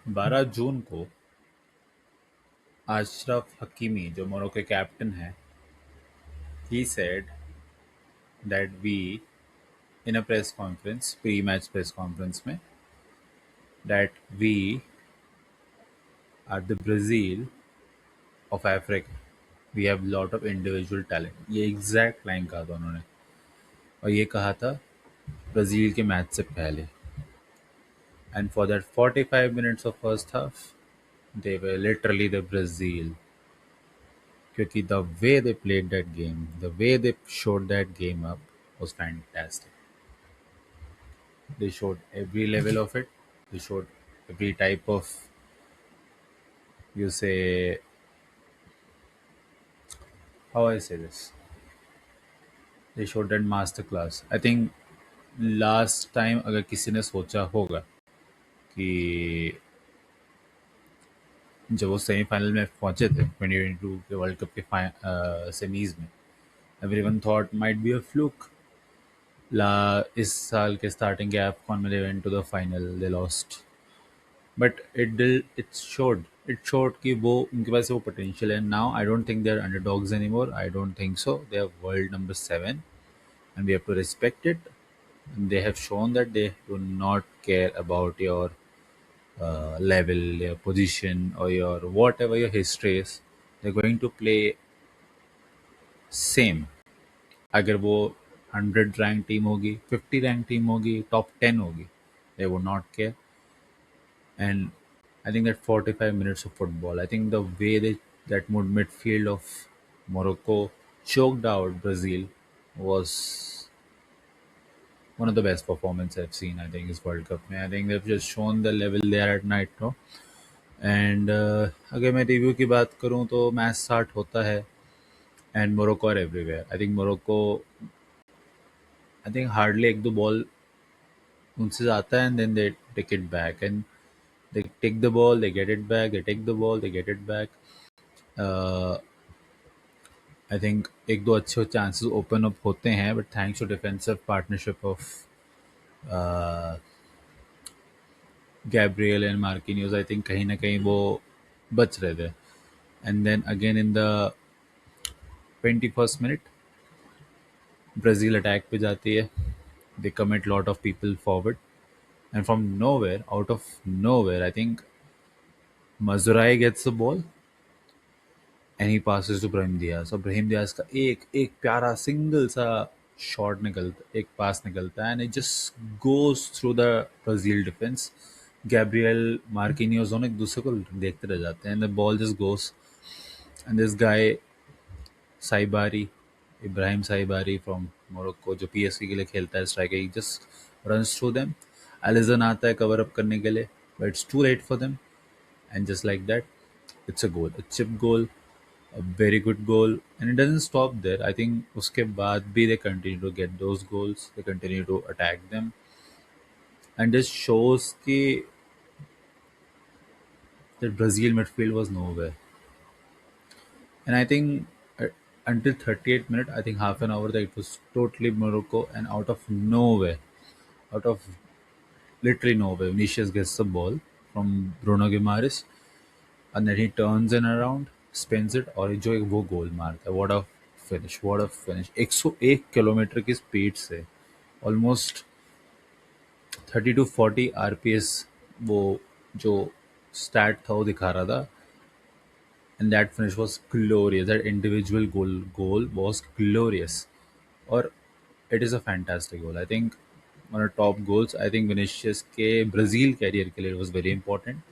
12 जून को अशरफ हकीमी जो मोरक्को के कैप्टन है, he said that we in a press conference, pre-match press conference में, that we are the Brazil of Africa. We have lot of individual talent. ये exact line कहा था उन्होंने, और ये कहा था ब्राज़ील के मैच से पहले. And for that 45 minutes of first half, they were literally the Brazil. क्योंकि the way they played that game, the way they showed that game up was fantastic. They showed every level of it. They showed every type of, you say, how I say this. They showed that master class. I think last time अगर किसी ने सोचा होगा कि जब वो semifinal में पहुंचे थे 2022 के वर्ल्ड कप के सेमीज में, everyone thought might be a fluke. ला इस साल के स्टार्टिंग के एफकॉन में they went to the final, they lost. But it showed कि वो उनके पास वो पोटेंशियल है. Now I don't think they are underdogs anymore. I don't think so. They are world number 7 and we have to respect it. They have shown that they do not care about your level, your position, or your whatever your history is. They're going to play same. अगर वो 100 rank team होगी, 50 rank team होगी, top 10 होगी, they would not care. And I think that 45 minutes of football, I think the way that midfield of Morocco choked out Brazil was one of the best performances I've seen. I think is World Cup. I think they've just shown the level they are at night now. And अगर मैं review की बात करूं तो match start होता है and Morocco are everywhere. I think Morocco, I think hardly एक दो बॉल उनसे आता है and then they take it back and they take the ball, they get it back, they take the ball, they get it back. I think एक दो अच्छे chances open up होते हैं, but thanks to defensive partnership of Gabriel and Marquinhos, I think कहीं ना कहीं वो बच रहे थे. And then again in the 21st minute Brazil attack पे जाती है. They commit lot of people forward and from nowhere, out of nowhere, I think Mazraoui gets the ball and he passes to Brahim Diaz. और Brahim Diya's का एक एक प्यारा single सा shot निकलता, एक पास निकलता है and it just goes through the Brazil defence. Gabriel Marquinhos दोनों एक दूसरे को देखते रह जाते हैं and the ball just goes and this guy Saibari, Ibrahim Saibari from Morocco, जो पीएसवी के लिए खेलता है striker, he just runs through them. Alisson आता है कवर अप करने के लिए, but it's too late for them. And just like that, it's a goal, a chip goal, a very good goal. And it doesn't stop there. I think uske baad bhi they continue to get those goals, they continue to attack them, and this shows ki that Brazil midfield was nowhere. And I think until 38th minute, I think half an hour that it was totally Morocco, and out of nowhere, out of literally nowhere, Vinicius gets the ball from Bruno Guimaraes, and then he turns in around, spins it, और जो एक वो goal मारता है. What a finish, what a finish. 101 kilometre की speed से almost 30 to 40 RPS वो जो स्टैट था वो दिखा रहा था. And that finish was glorious. That individual goal was glorious. और it is a fantastic goal. I think one of top goals. I think Vinicius के ब्राज़ील कैरियर के लिए it was very important.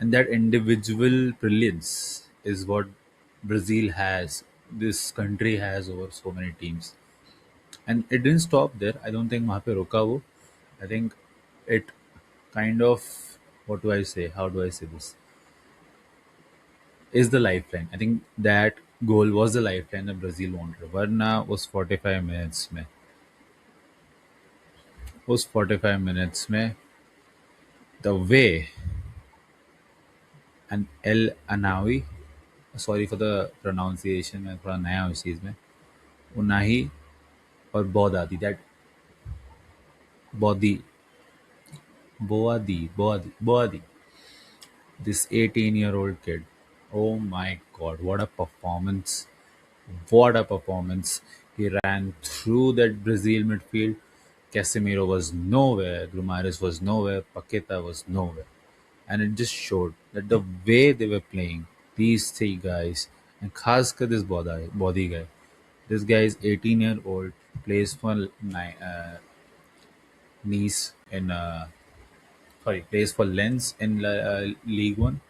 And that individual brilliance is what Brazil has, this country has over so many teams. And it didn't stop there. I don't think वहाँ पे रुका वो. I think it kind of, what do I say? How do I say this? Is the lifeline. I think that goal was the lifeline that Brazil wanted. वरना उस 45 minutes में, उस 45 minutes में, the way and El Anawi, sorry for the pronunciation, मैं थोड़ा नया हूँ इस चीज़ में, उनाही और बौदादी, that बौदी बोआदी बोआदी बोआदी This 18-year-old kid. Oh my god, what a performance! What a performance! He ran through that Brazil midfield. Casemiro was nowhere, Grumares was nowhere, Paqueta was nowhere. And it just showed that the way they were playing, these three guys, and Khaskar this body guy. This guy is 18-year-old, plays for Nice in plays for Lens in League One,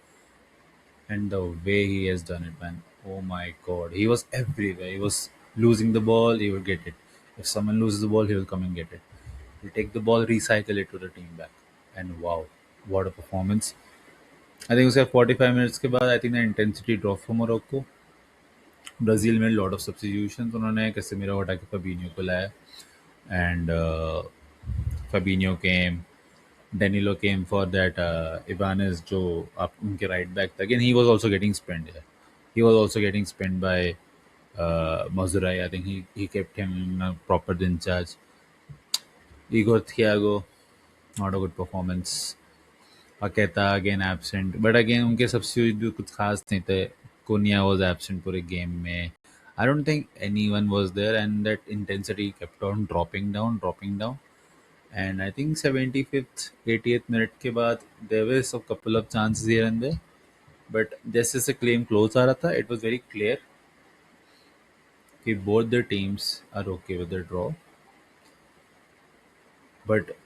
and the way he has done it, man. Oh my god, he was everywhere. He was losing the ball, he would get it. If someone loses the ball, he will come and get it. He'll take the ball, recycle it to the team back. And wow, what a performance. I think उसके 45 minutes के बाद I think the intensity dropped for Morocco. Brazil made a lot of substitutions. उन्होंने Casemiro हटा के फबीनियो को लाया and Fabinho came. Danilo came for that Ibanez, जो आप उनके right back था. Again, he was also getting spent. Yeah. He was also getting spent by Mazurai. I think he kept him in a proper in charge. Igor Thiago, not a good performance. Paqueta again absent. But again, उनके substitute भी कुछ खास नहीं थे. Cunha was absent पूरे game में. I don't think anyone was there, and that intensity kept on dropping down, dropping down. And I think 75th, 80th minute के बाद there were a couple of chances here and there. But जैसे से claim close आ रहा था, it was very clear कि both the teams are okay with the draw. But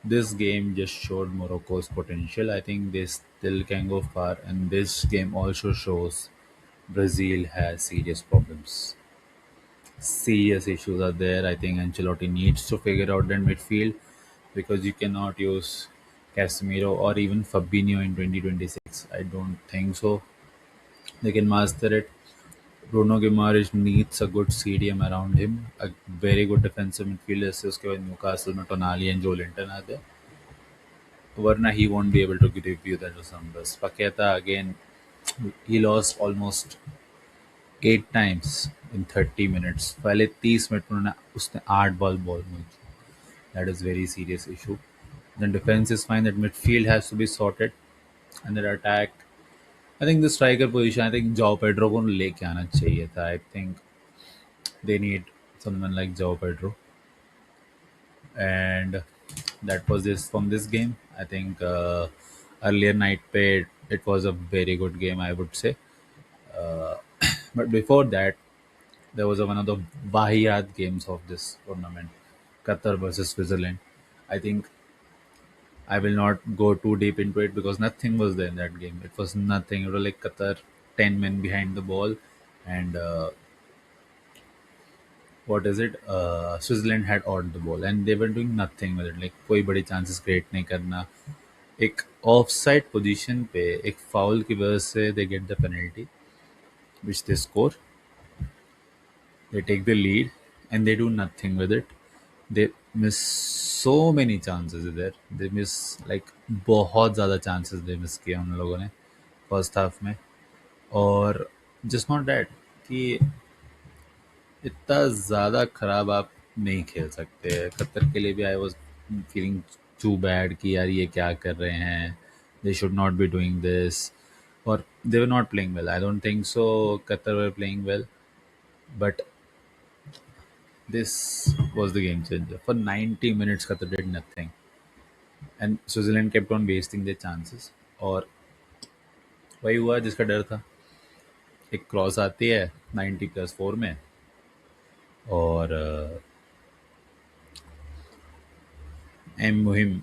this game just showed Morocco's potential. I think they still can go far, and this game also shows Brazil has serious problems. Serious issues are there. I think Ancelotti needs to figure out that midfield because you cannot use Casemiro or even Fabinho in 2026. I don't think so. They can master it. Bruno Guimaraes needs a good CDM around him, a very good defensive midfielder. से उसके बाद Newcastle में टोनाली and Joelinton are there. Varna he won't be able to give you that numbers. Paqueta again, he lost almost 8 times in 30 minutes. पहले 30 minute में उन्होंने उसने 8 ball मिली. That is very serious issue. Then defense is fine. That midfield has to be sorted, and that attack. I think the striker position. I think Joao Pedro को लेके आना चाहिए था. I think they need someone like Joao Pedro, and that was this from this game. I think earlier night pay it was a very good game. I would say, but before that, there was one of the Vahiyat games of this tournament, Qatar versus Switzerland. I think I will not go too deep into it because nothing was there in that game. It was nothing. It was like Qatar 10 men behind the ball, and what is it? Switzerland had owned the ball and they were doing nothing with it. Like कोई बड़ी chances create नहीं करना. एक offside position पे एक foul की वजह से they get the penalty, which they score. They take the lead and they do nothing with it. They miss so many chances there. They miss like बहुत ज़्यादा chances they miss किए उन लोगों ने first half में. और just not that कि इतना ज़्यादा खराब आप नहीं खेल सकते. कतर के लिए भी I was feeling too bad कि यार ये क्या कर रहे हैं. They should not be doing this. और they were not playing well. I don't think so Qatar were playing well. But this was the game changer. For 90 minutes, Qatar did nothing. And Switzerland kept on wasting their chances. और वही हुआ जिसका डर था. एक cross आती है 90+4 में और एम मुहिम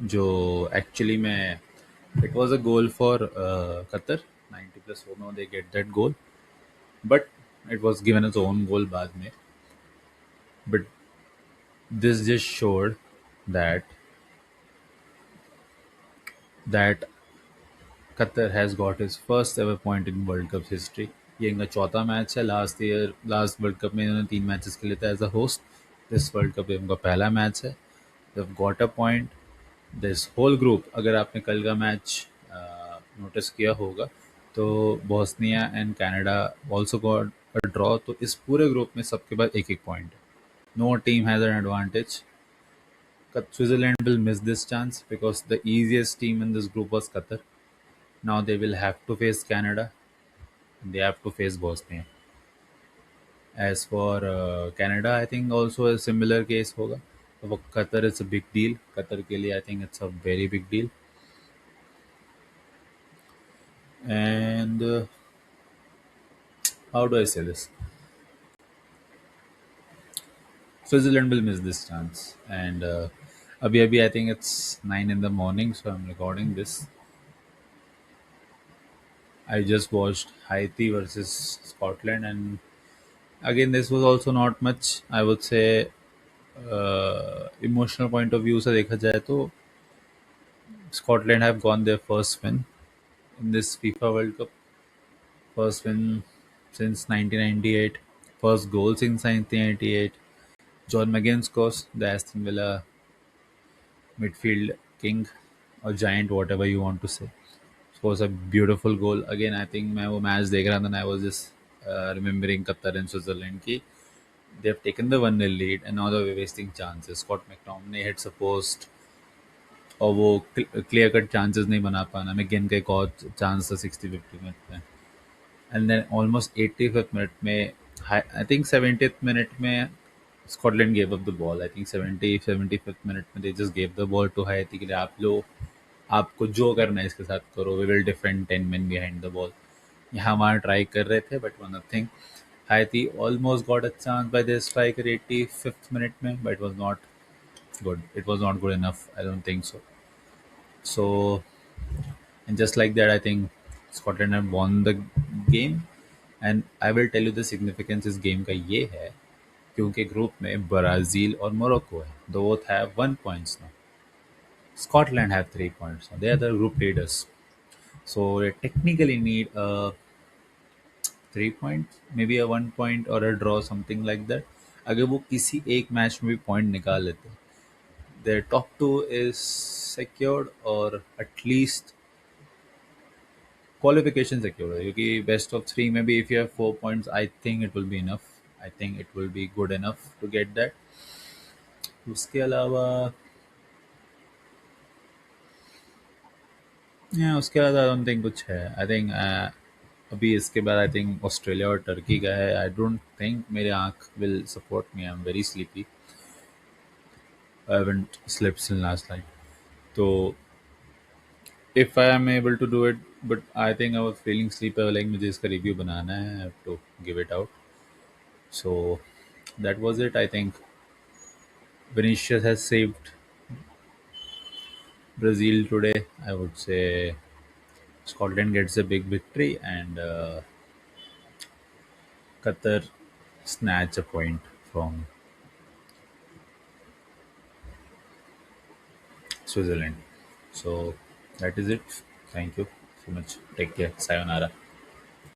जो एक्चुअली में it was a goal for Qatar 90+4 में they get that goal but it was given as own goal बाद में. But this just showed that Qatar has got his first ever point in World Cup history. ये इनका चौथा match है. Last world cup में इन्होंने 3 matches खेले थे as a host. This world cup इनका पहला मैच है. they've got a point. This whole group अगर आपने कल का मैच नोटिस किया होगा तो Bosnia and Canada also got a draw. तो इस पूरे ग्रुप में सबके पास एक एक पॉइंट है. No team has an advantage. Switzerland will miss this chance because the easiest team in this group was Qatar. Now they will have to face Canada. And they have to face Bosnia. As for Canada, I think also a similar case होगा. For Qatar, it's a big deal. Qatar के लिए, I think it's a very big deal. And how do I say this? Switzerland will miss this chance. And abhi I think it's 9 in the morning, so I'm recording this. I just watched Haiti versus Scotland, and again, this was also not much. I would say emotional point of view से देखा जाए तो Scotland have gone their first win in this FIFA World Cup. First win since 1998. First goal since 1998. John McGinn scores, the Aston Villa midfield king or giant, whatever you want to say. Scores a beautiful goal. Again, I think मैं वो match देख रहा था and I was just remembering Qatar and Switzerland की they have taken the 1-0 lead and now they're wasting chances. Scott McTominay hits a post और वो clear cut chances नहीं बना पाना. McGinn का एक और चांस था 60-50 मिनट में. And then almost 85th minute में I think 70th minute में Scotland gave up the ball. I think 75th minute में they just gave the ball to Haiti कि आप लो आपको जो करना है इसके साथ करो. We will defend 10 men behind the ball. यहाँ वहाँ ट्राई कर रहे थे but nothing. Haiti almost got a chance by their striker 85th minute में, but it was not good. It was not good enough. I don't think so. So, and just like that, I think Scotland have won the game. And I will tell you the significance इस game का ये है क्योंकि group में Brazil और Morocco है. Both have 1 points now. Scotland have 3 points now. They are the group leaders. So they technically need a 3 point, maybe a 1 point or a draw, something like that. अगर वो किसी एक match में भी point निकाल लेते हैं, their top two is secured or at least qualification secured है क्योंकि best of three maybe if you have 4 points I think it will be enough. I think it will be good enough to get that. उसके अलावा उसके अलावा आई don't think कुछ है. I think अभी इसके बाद आई थिंक ऑस्ट्रेलिया और टर्की का है. आई डोंट थिंक मेरे आँख will support me. I am very sleepy. I haven't slept since last night. तो if I am able to do it, but I think I was feeling sleepy. Like मुझे इसका review बनाना है. I have to give it out. So that was it. I think Vinicius has saved Brazil today. I would say Scotland gets a big victory and Qatar snatch a point from Switzerland. So that is it. Thank you so much. Take care. Sayonara.